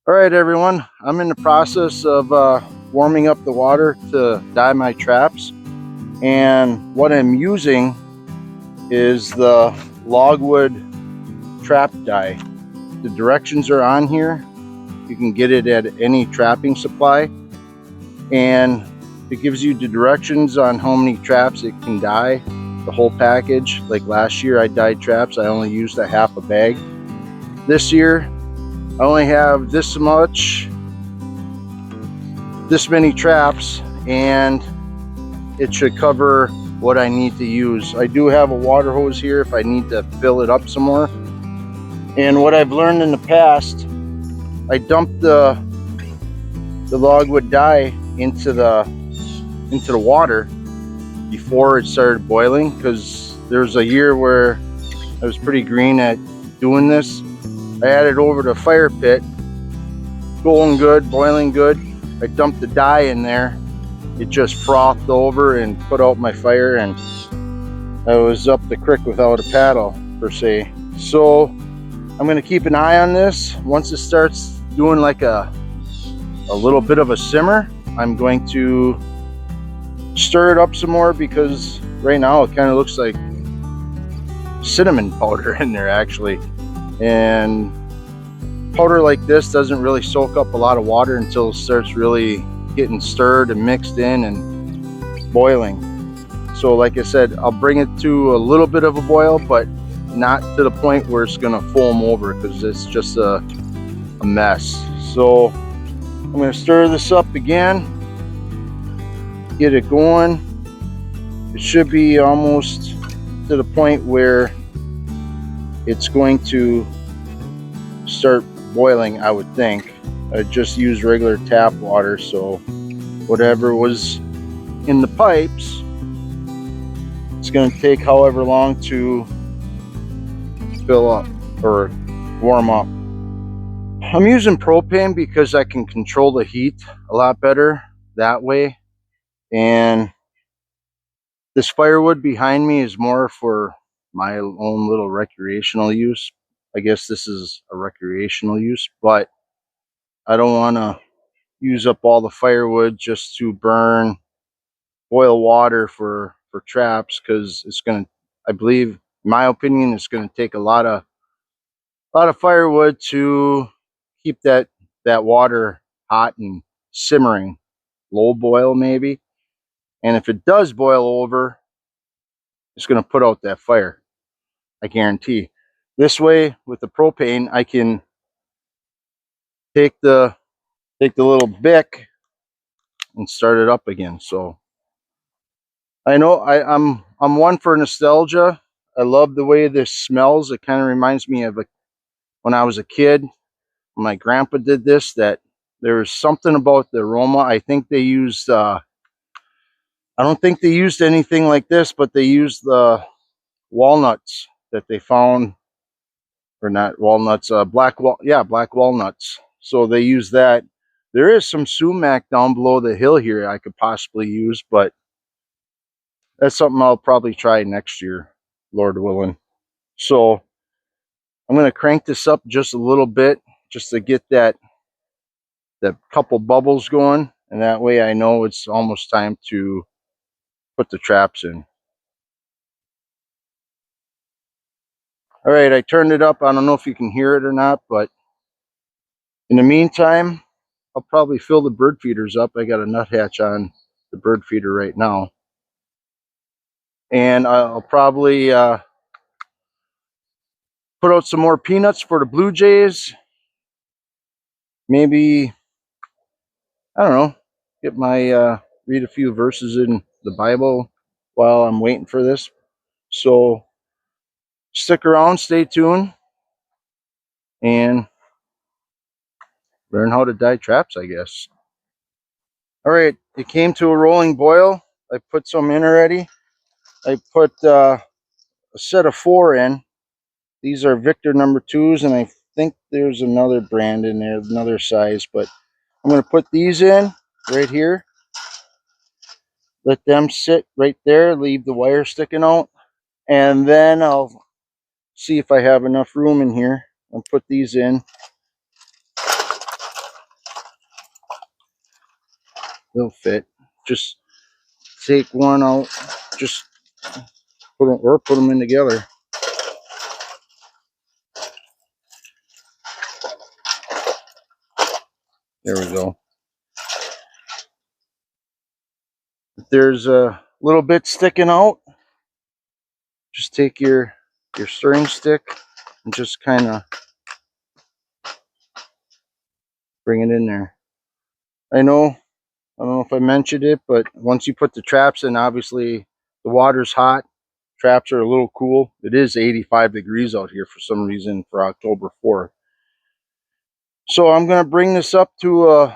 All right, everyone. I'm in the process of warming up the water to dye my traps. And what I'm using is the Logwood trap dye. The directions are on here. You can get it at any trapping supply. And it gives you the directions on how many traps it can dye, the whole package. Like last year I dyed traps, I only used a half a bag. This year I only have this many traps, and it should cover what I need to use. I do have a water hose here if I need to fill it up some more. And what I've learned in the past, I dumped the logwood dye into the water before it started boiling, because there was a year where I was pretty green at doing this. I added over to a fire pit, going good, boiling good. I dumped the dye in there. It just frothed over and put out my fire, and I was up the creek without a paddle, per se. So I'm going to keep an eye on this. Once it starts doing like a little bit of a simmer, I'm going to stir it up some more, because right now it kind of looks like cinnamon powder in there actually. And powder like this doesn't really soak up a lot of water until it starts really getting stirred and mixed in and boiling. So like I said, I'll bring it to a little bit of a boil, but not to the point where it's gonna foam over, because it's just a mess. So I'm gonna stir this up again, get it going. It should be almost to the point where it's going to start boiling, I would think. I just used regular tap water, so whatever was in the pipes, it's going to take however long to fill up or warm up. I'm using propane because I can control the heat a lot better that way. And this firewood behind me is more for my own little recreational use. I guess this is a recreational use, but I don't want to use up all the firewood just to boil water for traps, because it's going to, I believe, in my opinion, it's going to take a lot of firewood to keep that water hot and simmering, low boil maybe. And if it does boil over, it's going to put out that fire, I guarantee. This way, with the propane, I can take the little bick and start it up again. So I know I'm one for nostalgia. I love the way this smells. It kind of reminds me of when I was a kid, when my grandpa did this, that there was something about the aroma. I think they used I don't think they used anything like this, but they used the walnuts that they found, or not walnuts, black walnuts. So they use that. There is some sumac down below the hill here I could possibly use, but that's something I'll probably try next year, Lord willing. So I'm going to crank this up just a little bit, just to get that couple bubbles going, and that way I know it's almost time to put the traps in. All right, I turned it up. I don't know if you can hear it or not, but in the meantime, I'll probably fill the bird feeders up. I got a nuthatch on the bird feeder right now. And I'll probably put out some more peanuts for the blue jays. Maybe, I don't know, get my, read a few verses in the Bible while I'm waiting for this. So stick around, stay tuned, and learn how to dye traps, I guess. All right, it came to a rolling boil. I put some in already. I put a set of 4 in. These are Victor number 2s, and I think there's another brand in there, another size, but I'm going to put these in right here. Let them sit right there, leave the wire sticking out, and then I'll see if I have enough room in here and put these in. They'll fit. Just take one out. Just put them in together. There we go. If there's a little bit sticking out, just take your stirring stick and just kind of bring it in there. I don't know if I mentioned it, but once you put the traps in, obviously the water's hot. Traps are a little cool. It is 85 degrees out here for some reason for October 4th. So I'm going to bring this up to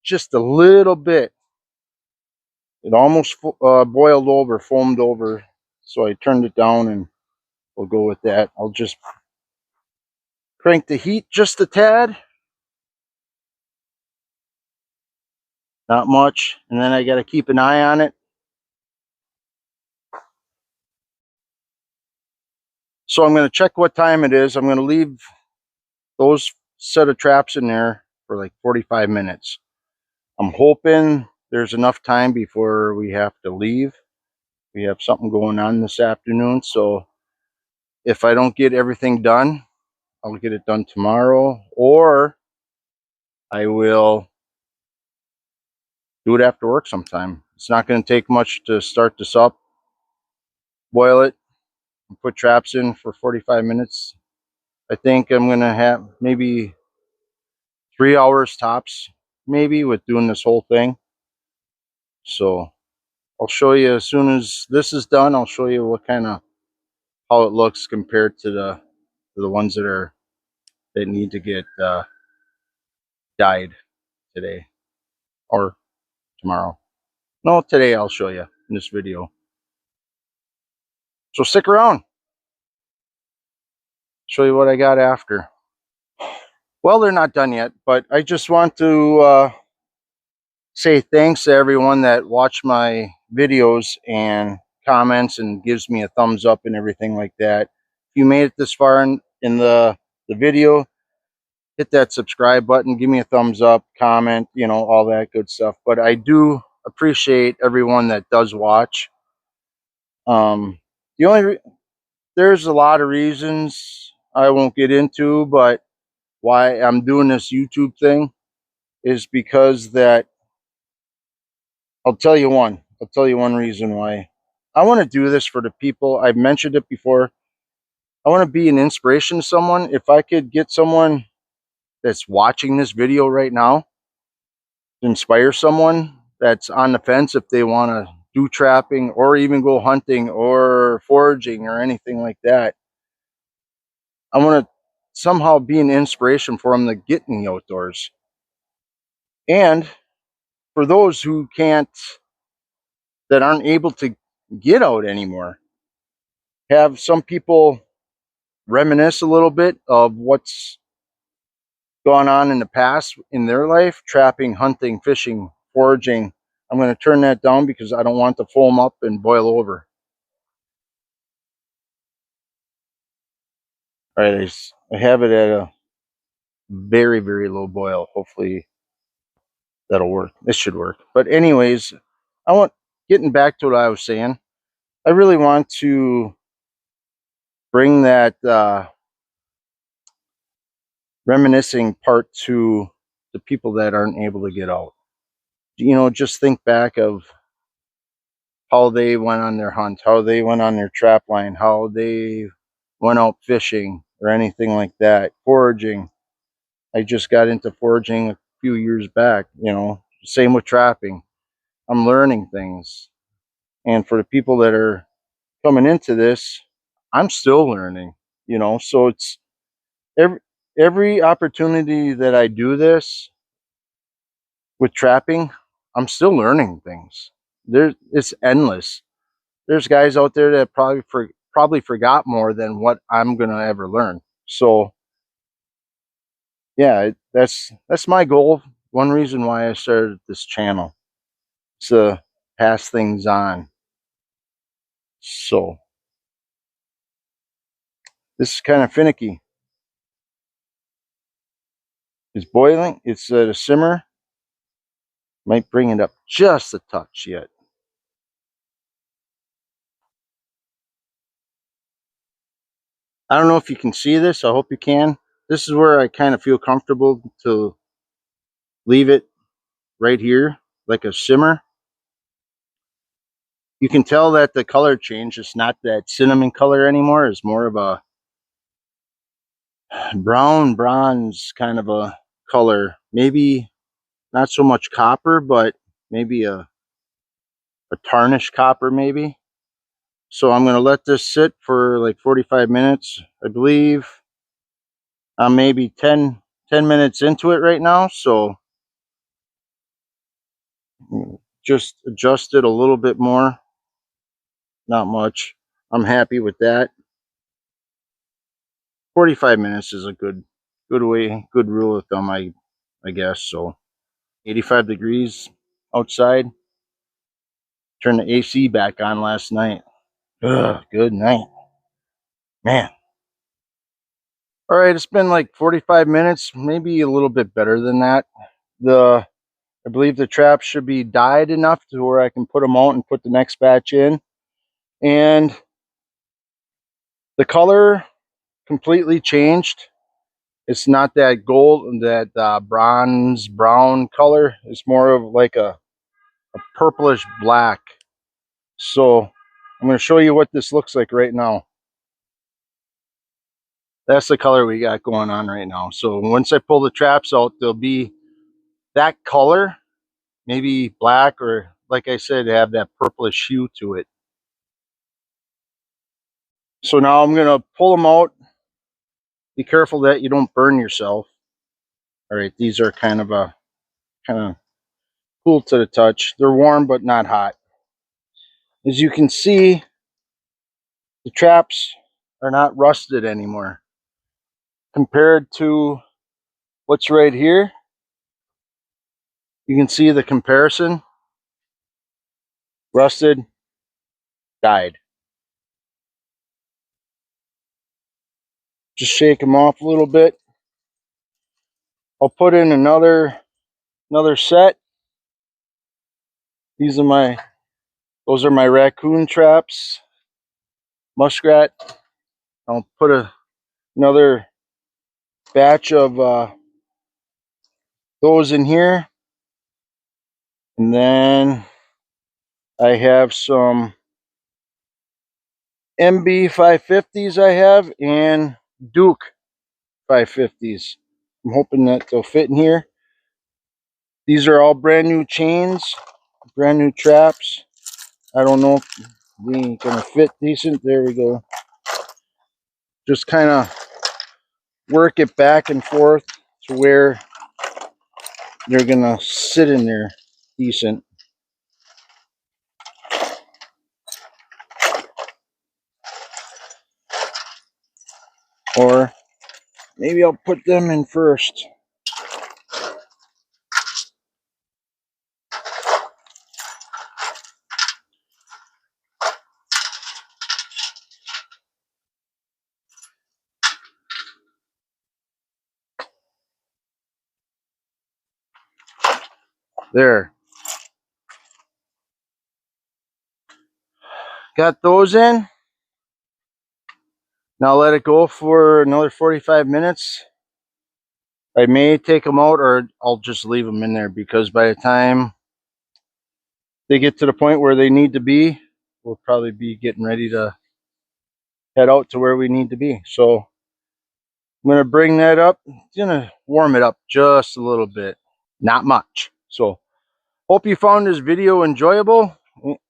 just a little bit. It almost boiled over, foamed over. So I turned it down and we'll go with that. I'll just crank the heat just a tad. Not much. And then I got to keep an eye on it. So I'm going to check what time it is. I'm going to leave those set of traps in there for like 45 minutes. I'm hoping there's enough time before we have to leave. We have something going on this afternoon. So if I don't get everything done, I'll get it done tomorrow, or I will do it after work sometime. It's not going to take much to start this up. Boil it and put traps in for 45 minutes. I think I'm going to have maybe 3 hours tops, maybe, with doing this whole thing. So I'll show you as soon as this is done. I'll show you what kind of how it looks compared to the ones that need to get dyed today or tomorrow. No, today I'll show you in this video. So stick around. Show you what I got after. Well, they're not done yet, but I just want to say thanks to everyone that watched my videos and comments and gives me a thumbs up and everything like that. If you made it this far in the video, hit that subscribe button, give me a thumbs up, comment, you know, all that good stuff. But I do appreciate everyone that does watch. The only there's a lot of reasons I won't get into, but why I'm doing this YouTube thing is because that I'll tell you one reason why. I want to do this for the people. I've mentioned it before. I want to be an inspiration to someone. If I could get someone that's watching this video right now, inspire someone that's on the fence if they want to do trapping or even go hunting or foraging or anything like that, I want to somehow be an inspiration for them to get in the outdoors. And for those who can't, that aren't able to get out anymore, have some people reminisce a little bit of what's gone on in the past in their life, trapping, hunting, fishing, foraging. I'm going to turn that down because I don't want to foam up and boil over. All right, I have it at a very, very low boil. Hopefully that'll work. This should work. But anyways, getting back to what I was saying, I really want to bring that reminiscing part to the people that aren't able to get out. You know, just think back of how they went on their hunt, how they went on their trap line, how they went out fishing or anything like that. Foraging. I just got into foraging a few years back, you know, same with trapping. I'm learning things. And for the people that are coming into this, I'm still learning, you know, so it's every opportunity that I do this with trapping, I'm still learning things. It's endless. There's guys out there that probably forgot more than what I'm gonna ever learn. So yeah, that's my goal. One reason why I started this channel, to pass things on. So this is kind of finicky. It's boiling. It's at a simmer. Might bring it up just a touch yet. I don't know if you can see this. I hope you can. This is where I kind of feel comfortable to leave it right here, like a simmer. You can tell that the color changed. It's not that cinnamon color anymore. It's more of a brown bronze kind of a color. Maybe not so much copper, but maybe a tarnished copper maybe. So I'm going to let this sit for like 45 minutes. I believe I'm maybe 10 minutes into it right now. So just adjust it a little bit more. Not much. I'm happy with that. 45 minutes is a good rule of thumb, I guess. So 85 degrees outside. Turned the AC back on last night. Ugh, good night. Man. All right, it's been like 45 minutes, maybe a little bit better than that. I believe the traps should be dyed enough to where I can put them out and put the next batch in. And the color completely changed. It's not that gold, that bronze brown color. It's more of like a purplish black. So I'm going to show you what this looks like right now. That's the color we got going on right now. So once I pull the traps out, they'll be that color, maybe black, or like I said, have that purplish hue to it. So now I'm going to pull them out. Be careful that you don't burn yourself. All right, these are kind of cool to the touch. They're warm but not hot. As you can see, the traps are not rusted anymore compared to what's right here. You can see the comparison. Rusted, dyed. Just shake them off a little bit. I'll put in another set. Those are my raccoon traps, muskrat. I'll put another batch of those in here, and then I have some MB 550s I have, and Duke 550s. I'm hoping that they'll fit in here. These are all brand new chains, brand new traps. I don't know if they're gonna fit decent. There we go. Just kind of work it back and forth to where they're gonna sit in there decent. Or maybe I'll put them in first. There. Got those in. Now let it go for another 45 minutes. I may take them out, or I'll just leave them in there, because by the time they get to the point where they need to be, we'll probably be getting ready to head out to where we need to be. So I'm going to bring that up. I'm going to warm it up just a little bit. Not much. So hope you found this video enjoyable,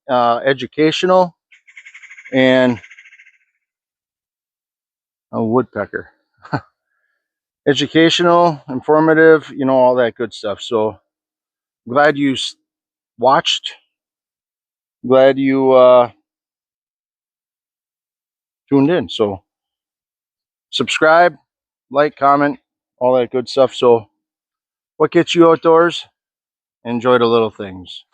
educational, and a woodpecker. Educational, informative, all that good stuff. So glad you watched. Glad you tuned in. So subscribe, like, comment, all that good stuff. So what gets you outdoors? Enjoy the little things.